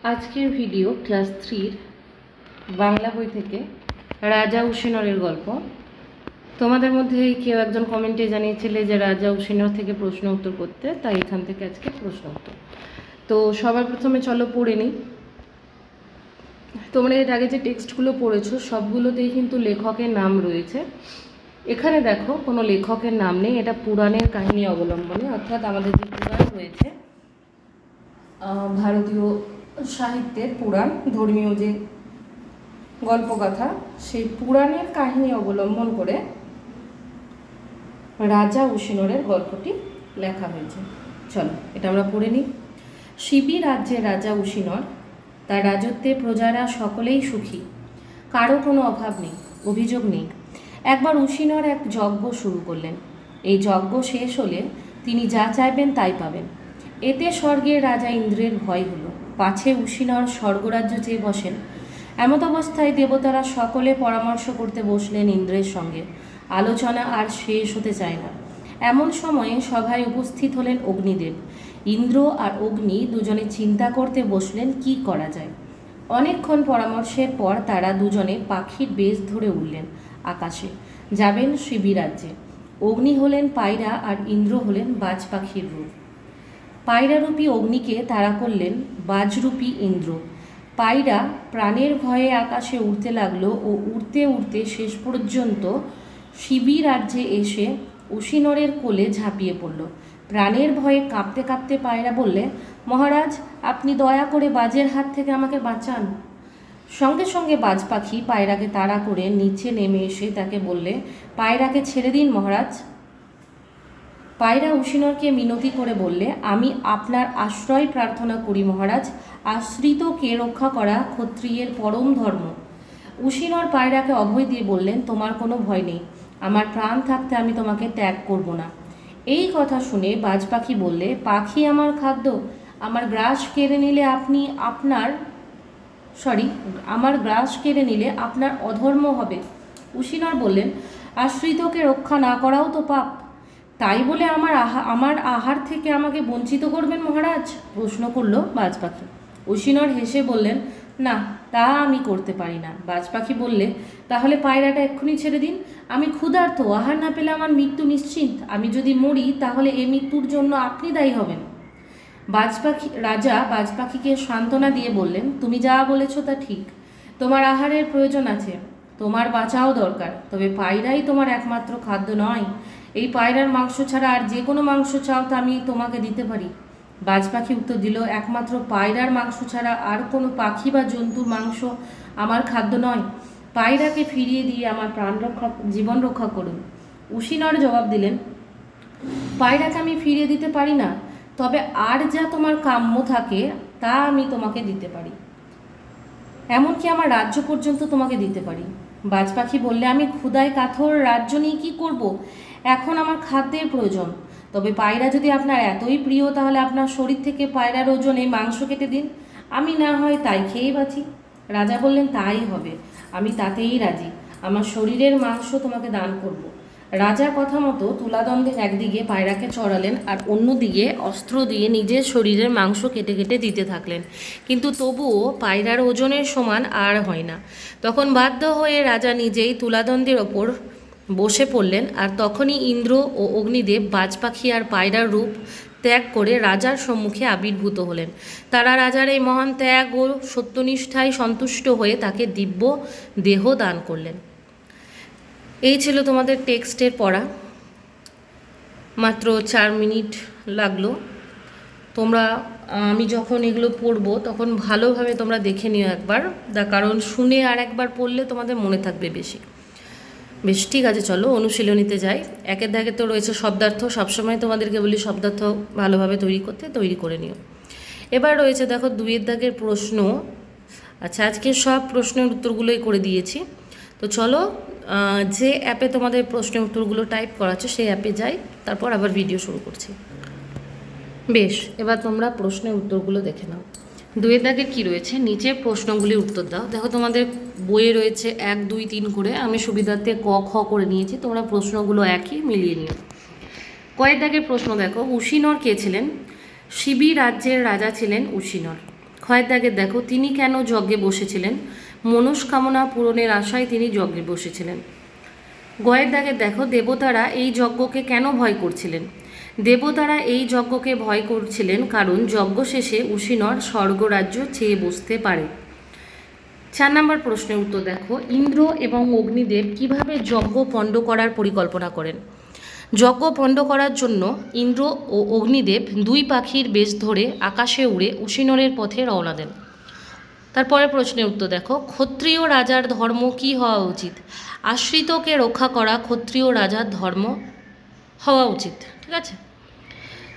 আজকের video class 3 Bangla বই থেকে রাজা উশিনরের গল্প। তোমাদের মধ্যে কেউ একজন কমেন্টে জানিয়েছিলে যে রাজা উশিনর থেকে প্রশ্ন উত্তর করতে, তাই এখান থেকে আজকে প্রশ্ন উত্তর। তো সবার প্রথমে চলো পড়ে নিই। তোমরা এর আগে যে টেক্সটগুলো পড়েছো সবগুলোতেই কিন্তু লেখকের নাম রয়েছে। এখানে দেখো কোনো লেখকের নাম নেই, এটা পুরাণের কাহিনী অবলম্বনে, অর্থাৎ আমাদের যে পুরাণ রয়েছে ভারতীয় সাহিত্যের পুরাণ, ধর্মীয় যে গল্পকথা, সেই পুরাণের কাহিনী অবলম্বন করে রাজা উশিনরের গল্পটি লেখা হয়েছে। চলো এটা আমরা পড়ে নিই। শিবি রাজ্যের রাজা উশিনর, তার রাজত্বে প্রজারা সকলেই সুখী, কারো কোনো অভাব নেই, অভিযোগ নেই। একবার উশিনর এক যজ্ঞ শুরু করলেন। এই যজ্ঞ শেষ হলে তিনি যা চাইবেন তাই পাবেন। এতে স্বর্গের রাজা ইন্দ্রের ভয় হলো, পাছে উশিনর স্বর্গরাজ্য চেয়ে বসেন। এমত অবস্থায় দেবতারা সকলে পরামর্শ করতে বসলেন ইন্দ্রের সঙ্গে। আলোচনা আর শেষ হতে চায় না। এমন সময়ে সভায় উপস্থিত হলেন অগ্নিদেব। ইন্দ্র আর অগ্নি দুজনে চিন্তা করতে বসলেন কি করা যায়। অনেকক্ষণ পরামর্শের পর তারা দুজনে পাখির বেশ ধরে উঠলেন আকাশে, যাবেন শিবি রাজ্যে। অগ্নি হলেন পায়রা আর ইন্দ্র হলেন বাজ পাখির রূপ। পায়রারূপী অগ্নিকে তাড়া করলেন বাজরূপী ইন্দ্র। পায়রা প্রাণের ভয়ে আকাশে উড়তে লাগলো ও উড়তে উড়তে শেষ পর্যন্ত শিবি রাজ্যে এসে উশিনরের কোলে ঝাঁপিয়ে পড়ল। প্রাণের ভয়ে কাঁপতে কাঁপতে পায়রা বললে, মহারাজ, আপনি দয়া করে বাজের হাত থেকে আমাকে বাঁচান। সঙ্গে সঙ্গে বাজ পাখি পায়রাকে তাড়া করে নিচে নেমে এসে তাকে বললে, পায়রাকে ছেড়ে দিন মহারাজ। পায়রা উশিনরকে মিনতি করে বললে, আমি আপনার আশ্রয় প্রার্থনা করি মহারাজ। আশ্রিতকে রক্ষা করা ক্ষত্রিয়ের পরম ধর্ম। উশিনর পায়রাকে অভয় দিয়ে বললেন, তোমার কোনো ভয় নেই, আমার প্রাণ থাকতে আমি তোমাকে ত্যাগ করব না। এই কথা শুনে বাজ পাখি বললে, পাখি আমার খাদ্য, আমার গ্রাস কেড়ে নিলে আমার গ্রাস কেড়ে নিলে আপনার অধর্ম হবে। উশিনর বললেন, আশ্রিতকে রক্ষা না করাও তো পাপ, তাই বলে আমার আহার থেকে আমাকে বঞ্চিত করবেন মহারাজ? প্রশ্ন করল বাজ পাখি। উশিনর হেসে বললেন, না, তা আমি করতে পারি না। বাজ পাখি বললে, তাহলে পায়রাটা এক্ষুনি ছেড়ে দিন। আমি ক্ষুধার্ত, আহার না পেলে আমার মৃত্যু নিশ্চিত। আমি যদি মরি তাহলে এই মৃত্যুর জন্য আপনি দায়ী হবেন। রাজা বাজ পাখিকে সান্ত্বনা দিয়ে বললেন, তুমি যা বলেছ তা ঠিক। তোমার আহারের প্রয়োজন আছে, তোমার বাঁচাও দরকার, তবে পায়রাই তোমার একমাত্র খাদ্য নয়। এই পায়রার মাংস ছাড়া আর যে কোনো মাংস চাও তা আমি তোমাকে দিতে পারি। বাজ পাখি উত্তর দিল, একমাত্র পায়রার মাংস ছাড়া আর কোনো পাখি বা জন্তুর মাংস আমার খাদ্য নয়। পায়রাকে ফিরিয়ে দিয়ে আমার জীবন রক্ষা করুন। উশিনর জবাব দিলেন, পায়রাকে আমি ফিরিয়ে দিতে পারি না, তবে আর যা তোমার কাম্য থাকে তা আমি তোমাকে দিতে পারি, এমনকি আমার রাজ্য পর্যন্ত তোমাকে দিতে পারি। বাজ পাখি বললে, আমি ক্ষুধায় কাতর, রাজ্য নিয়ে কী করব? এখন আমার খাদ্যের প্রয়োজন। তবে পায়রা যদি আপনার এতই প্রিয়, তাহলে আপনার শরীর থেকে পায়রার ওজনে মাংস কেটে দিন, আমি না হয় তাই খেয়েই বাঁচি। রাজা বললেন, তাই হবে, আমি তাতেই রাজি। আমার শরীরের মাংস তোমাকে দান করব। রাজার কথা মতো তুলাদণ্ডের একদিকে পায়রাকে চড়ালেন আর অন্যদিকে অস্ত্র দিয়ে নিজের শরীরের মাংস কেটে কেটে দিতে থাকলেন, কিন্তু তবুও পায়রার ওজনের সমান আর হয় না। তখন বাধ্য হয়ে রাজা নিজেই তুলাদণ্ডের ওপর বসে পড়লেন, আর তখনই ইন্দ্র ও অগ্নিদেব বাজ পাখি আর পায়রার রূপ ত্যাগ করে রাজার সম্মুখে আবির্ভূত হলেন। তারা রাজার এই মহান ত্যাগ ও সত্যনিষ্ঠায় সন্তুষ্ট হয়ে তাকে দিব্য দেহ দান করলেন। এই ছিল তোমাদের টেক্সটের পড়া। মাত্র 4 মিনিট লাগলো। আমি যখন এগুলো পড়বো তখন ভালোভাবে তোমরা দেখে নিও একবার, কারণ শুনে আর একবার পড়লে তোমাদের মনে থাকবে বেশি। বেশ, ঠিক আছে, চলো অনুশীলনীতে যাই। একের দাগে তো রয়েছে শব্দার্থ, সবসময় তোমাদেরকে বলি শব্দার্থ ভালোভাবে তৈরি করে নিও। এবার রয়েছে দেখো 2-এর দাগের প্রশ্ন। আচ্ছা, আজকে সব প্রশ্নের উত্তরগুলোই করে দিয়েছি। তো চলো যে অ্যাপে তোমাদের প্রশ্নের উত্তরগুলো টাইপ করা আছে সেই অ্যাপে যাই, তারপর আবার ভিডিও শুরু করছি। বেশ, এবার তোমরা প্রশ্নের উত্তরগুলো দেখে নাও। 2-এর দাগের কী রয়েছে, নিচে প্রশ্নগুলির উত্তর দাও। দেখো তোমাদের বইয়ে রয়েছে 1, 2, 3 করে, আমি সুবিধার্থে ক, খ করে নিয়েছি, তোমরা প্রশ্নগুলো একই মিলিয়ে নিও। কয়ের দাগের প্রশ্ন দেখো, উশিনর কে ছিলেন? শিবি রাজ্যের রাজা ছিলেন উশিনর। খ ক্ষয়ের দাগে দেখো তিনি কেন যজ্ঞে বসেছিলেন? মনস্কামনা পূরণের আশায় তিনি যজ্ঞে বসেছিলেন। গয়ের দাগে দেখো দেবতারা এই যজ্ঞকে কেন ভয় করছিলেন? দেবতারা এই যজ্ঞকে ভয় করছিলেন কারণ যজ্ঞ শেষে উশিনর স্বর্গরাজ্য চেয়ে বসতে পারে। 4 নম্বর প্রশ্নের উত্তর দেখো, ইন্দ্র এবং অগ্নিদেব কিভাবে যজ্ঞ পণ্ড করার পরিকল্পনা করেন? যজ্ঞ পণ্ড করার জন্য ইন্দ্র ও অগ্নিদেব 2 পাখির বেশ ধরে আকাশে উড়ে উশিনরের পথে রওনা দেন। তারপরে প্রশ্নের উত্তর দেখো, ক্ষত্রিয় রাজার ধর্ম কি হওয়া উচিত? আশ্রিতকে রক্ষা করা ক্ষত্রিয় রাজার ধর্ম হওয়া উচিত। ঠিক আছে।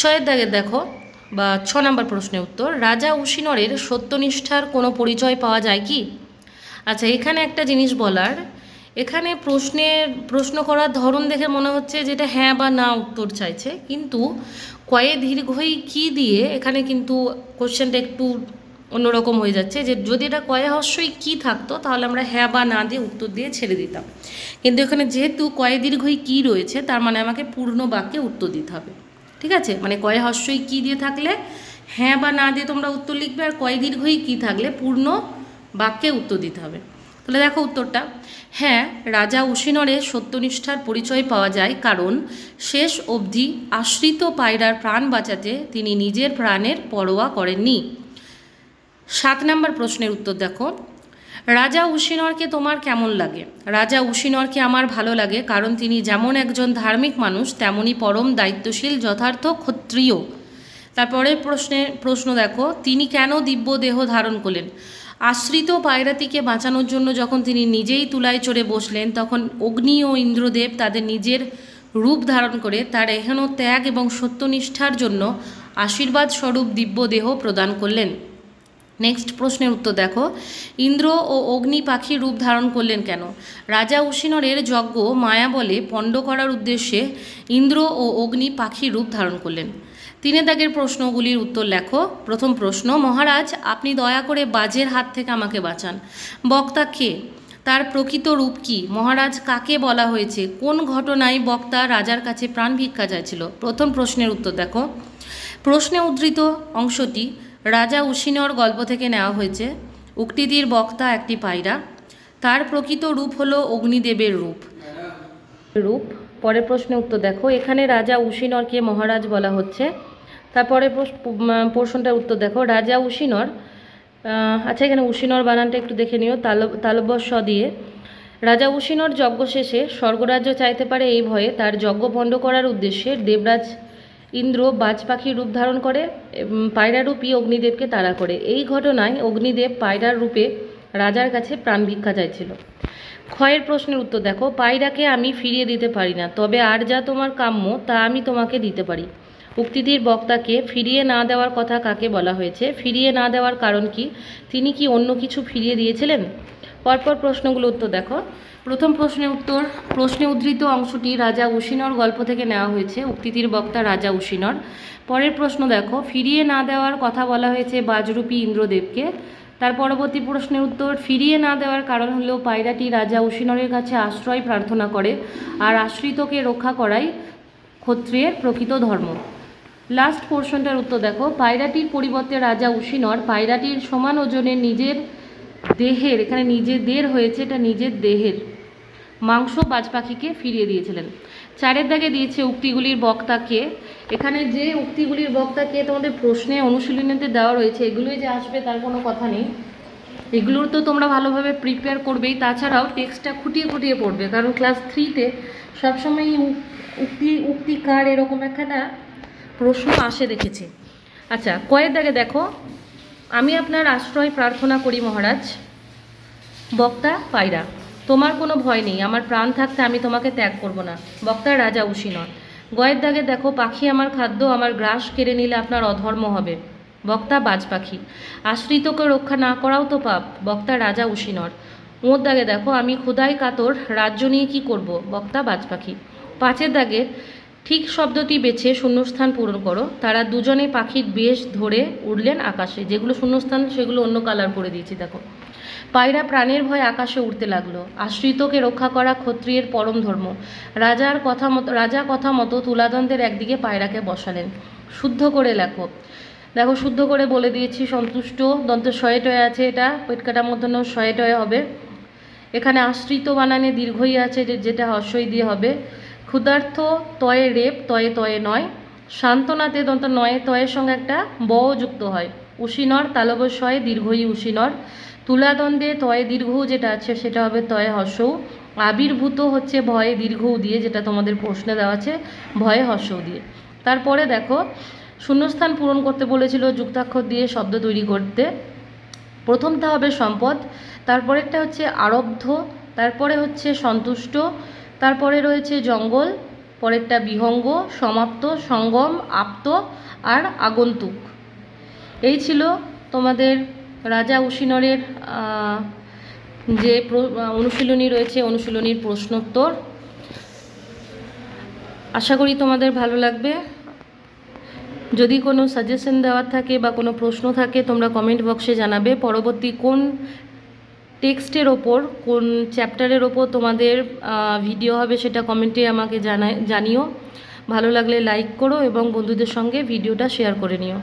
6 দাগে দেখো বা 6 নম্বর প্রশ্নের উত্তর, রাজা উশিনরের সত্যনিষ্ঠার কোনো পরিচয় পাওয়া যায় কি? আচ্ছা, এখানে একটা জিনিস বলার, এখানে প্রশ্ন করার ধরন দেখে মনে হচ্ছে যেটা হ্যাঁ বা না উত্তর চাইছে, কিন্তু কয়ে দীর্ঘই কি দিয়ে এখানে কিন্তু কোশ্চেনটা একটু অন্যরকম হয়ে যাচ্ছে। যে যদি এটা কয়ে হর্ষই কি থাকতো তাহলে আমরা হ্যাঁ বা না দিয়ে উত্তর দিয়ে ছেড়ে দিতাম, কিন্তু এখানে যেহেতু কয়ে দীর্ঘই কি রয়েছে তার মানে আমাকে পূর্ণ বাক্যে উত্তর দিতে হবে। ঠিক আছে, মানে কয়ে হর্ষই কি দিয়ে থাকলে হ্যাঁ বা না দিয়ে তোমরা উত্তর লিখবে, আর কয়ে দীর্ঘই কি থাকলে পূর্ণ বাক্যে উত্তর দিতে হবে। তাহলে দেখো উত্তরটা, হ্যাঁ, রাজা উশিনরের সত্যনিষ্ঠার পরিচয় পাওয়া যায় কারণ শেষ অবধি আশ্রিত পায়রার প্রাণ বাঁচাতে তিনি নিজের প্রাণের পরোয়া করেননি। 7 নম্বর প্রশ্নের উত্তর দেখো, রাজা উশিনরকে তোমার কেমন লাগে? রাজা উশিনরকে আমার ভালো লাগে কারণ তিনি যেমন একজন ধার্মিক মানুষ তেমনই পরম দায়িত্বশীল যথার্থ ক্ষত্রিয়। তারপরে প্রশ্ন দেখো, তিনি কেন দিব্য দেহ ধারণ করলেন? আশ্রিত পায়রাটিকে বাঁচানোর জন্য যখন তিনি নিজেই তুলায় চড়ে বসলেন তখন অগ্নি ও ইন্দ্রদেব তাদের নিজের রূপ ধারণ করে তার এহেন ত্যাগ এবং সত্যনিষ্ঠার জন্য আশীর্বাদ স্বরূপ দিব্য দেহ প্রদান করলেন। নেক্সট প্রশ্নের উত্তর দেখো, ইন্দ্র ও অগ্নি পাখির রূপ ধারণ করলেন কেন? রাজা উশিনরের যজ্ঞ মায়া বলে পণ্ড করার উদ্দেশ্যে ইন্দ্র ও অগ্নি পাখির রূপ ধারণ করলেন। 3 দাগের প্রশ্নগুলির উত্তর লেখো। প্রথম প্রশ্ন, মহারাজ আপনি দয়া করে বাজের হাত থেকে আমাকে বাঁচান। বক্তা কে? তার প্রকৃত রূপ কি? মহারাজ কাকে বলা হয়েছে? কোন ঘটনায় বক্তা রাজার কাছে প্রাণ ভিক্ষা চাইছিল? প্রথম প্রশ্নের উত্তর দেখো। প্রশ্নে উদ্ধৃত অংশটি রাজা উশিনর গল্প থেকে নেওয়া হয়েছে। উক্তিটির বক্তা একটি পায়রা, তার প্রকৃত রূপ হলো অগ্নিদেবের রূপ। পরের প্রশ্নের উত্তর দেখো, এখানে রাজা উশিনরকে মহারাজ বলা হচ্ছে। তারপরে প্রশ্নটার উত্তর দেখো, রাজা উশিনর, আচ্ছা এখানে উশিনর বানানটা একটু দেখে নিও তালব্য দিয়ে। রাজা উশিনর যজ্ঞ শেষে স্বর্গরাজ্য চাইতে পারে এই ভয়ে তার যজ্ঞ পণ্ড করার উদ্দেশ্যে দেবরাজ ইন্দ্র বাজ পাখির রূপ ধারণ করে পায়রারূপী অগ্নিদেবকে তাড়া করে। এই ঘটনায় অগ্নিদেব পায়রার রূপে রাজার কাছে প্রাণ ভিক্ষা চাইছিল। ক্ষয়ের প্রশ্নের উত্তর দেখো, পায়রাকে আমি ফিরিয়ে দিতে পারি না, তবে আর যা তোমার কাম্য তা আমি তোমাকে দিতে পারি। উক্তিটির বক্তাকে ফিরিয়ে না দেওয়ার কথা কাকে বলা হয়েছে? ফিরিয়ে না দেওয়ার কারণ কি? তিনি কি অন্য কিছু ফিরিয়ে দিয়েছিলেন? পরপর প্রশ্নগুলো উত্তর দেখো। প্রথম প্রশ্নের উত্তর, প্রশ্নে উদ্ধৃত অংশটি রাজা উশিনর গল্প থেকে নেওয়া হয়েছে। উক্তিটির বক্তা রাজা উশিনর। পরের প্রশ্ন দেখো, ফিরিয়ে না দেওয়ার কথা বলা হয়েছে বাজরূপী ইন্দ্রদেবকে। তার পরবর্তী প্রশ্নের উত্তর, ফিরিয়ে না দেওয়ার কারণ হলো পায়রাটি রাজা উশিনরের কাছে আশ্রয় প্রার্থনা করে, আর আশ্রিতকে রক্ষা করাই ক্ষত্রিয়ের প্রকৃত ধর্ম। লাস্ট পোর্শনটার উত্তর দেখো, পায়রাটির পরিবর্তে রাজা উশিনর পায়রাটির সমান ওজনের নিজের দেহের, এখানে নিজেদের হয়েছে, এটা নিজের দেহের মাংস বাজ পাখিকে ফিরিয়ে দিয়েছিলেন। 4 দাগে দিয়েছে উক্তিগুলির বক্তাকে। এখানে যে উক্তিগুলির বক্তাকে তোমাদের প্রশ্নে অনুশীলনীতে দেওয়া রয়েছে, এগুলোই যে আসবে তার কোনো কথা নেই। এগুলোর তো তোমরা ভালোভাবে প্রিপেয়ার করবেই, তাছাড়াও টেক্সটটা খুঁটিয়ে খুঁটিয়ে পড়বে, কারণ ক্লাস 3-তে সবসময় উক্তিকার এরকম একটা প্রশ্ন আসে দেখেছি। আচ্ছা, কয়ের দাগে দেখো, আমি আপনার আশ্রয় প্রার্থনা করি মহারাজ। বক্তা পায়রা, তোমার কোনো ভয় নেই, আমার প্রাণ থাকতে আমি তোমাকে ত্যাগ করব না। বক্তা রাজা উশিনর। গয়ের দাগে দেখো, পাখি আমার খাদ্য, আমার গ্রাস কেড়ে নিলে আপনার অধর্ম হবে। বক্তা বাজ পাখি। আশ্রিতকে রক্ষা না করাও তো পাপ। বক্তা রাজা উশিনর। ওর দাগে দেখো, আমি ক্ষুধায় কাতর, রাজ্য নিয়ে কি করব? বক্তা বাজ পাখি। 5 দাগে ঠিক শব্দটি বেছে শূন্যস্থান পূরণ করো। তারা দুজনে পাখির বেশ ধরে উড়লেন আকাশে। যেগুলো শূন্যস্থান সেগুলো অন্য কালার করে দিয়েছি দেখো। পায়রা প্রাণের ভয়ে আকাশে উড়তে লাগলো। আশ্রিতকে রক্ষা করা ক্ষত্রিয়ের পরম ধর্ম। রাজা কথা মতো তুলাদন্তের একদিকে পায়রাকে বসালেন। শুদ্ধ করে লেখো। দেখো শুদ্ধ করে বলে দিয়েছি। সন্তুষ্ট দন্ত শয়ে টয়ে আছে, এটা পেট কাটা মূর্ধন্য শয়ে টয়ে হবে। এখানে আশ্রিত বানানে দীর্ঘই আছে, যেটা হর্ষই দিয়ে হবে। ক্ষুধার্থ তয়ে রেপ, তয়ে তয়ে নয়। সান্ত্বনাতে দন্ত নয়ে তয়ের সঙ্গে একটা ব যুক্ত হয়। উশিনর তালবস্বয়ে দীর্ঘই উশিনর। তুলাদণ্ডে তয়ে দীর্ঘ যেটা আছে সেটা হবে তয়ে হর্ষৌ। আবির্ভূত হচ্ছে ভয়ে দীর্ঘ দিয়ে, যেটা তোমাদের প্রশ্নে দেওয়া আছে ভয়ে হর্ষৌ দিয়ে। তারপরে দেখো শূন্যস্থান পূরণ করতে বলেছিল যুক্তাক্ষর দিয়ে শব্দ তৈরি করতে। প্রথমটা হবে সম্পদ, তারপরেরটা হচ্ছে আরব্ধ, তারপরে হচ্ছে সন্তুষ্ট, তারপরে রয়েছে জঙ্গল, পরেরটা বিহঙ্গ, সমাপ্ত, সঙ্গম, আপ্ত আর আগন্তুক। এই ছিল তোমাদের রাজা উশিনরের যে অনুশীলনী রয়েছে, অনুশীলনীর প্রশ্নোত্তর। আশা করি তোমাদের ভালো লাগবে। যদি কোনো সাজেশন দেওয়ার থাকে বা কোনো প্রশ্ন থাকে তোমরা কমেন্ট বক্সে জানাবে। পরবর্তী কোন টেক্সটের ওপর, কোন চ্যাপ্টারের ওপর তোমাদের ভিডিও হবে সেটা কমেন্টে আমাকে জানিও। ভালো লাগলে লাইক করো এবং বন্ধুদের সঙ্গে ভিডিওটা শেয়ার করে নিও।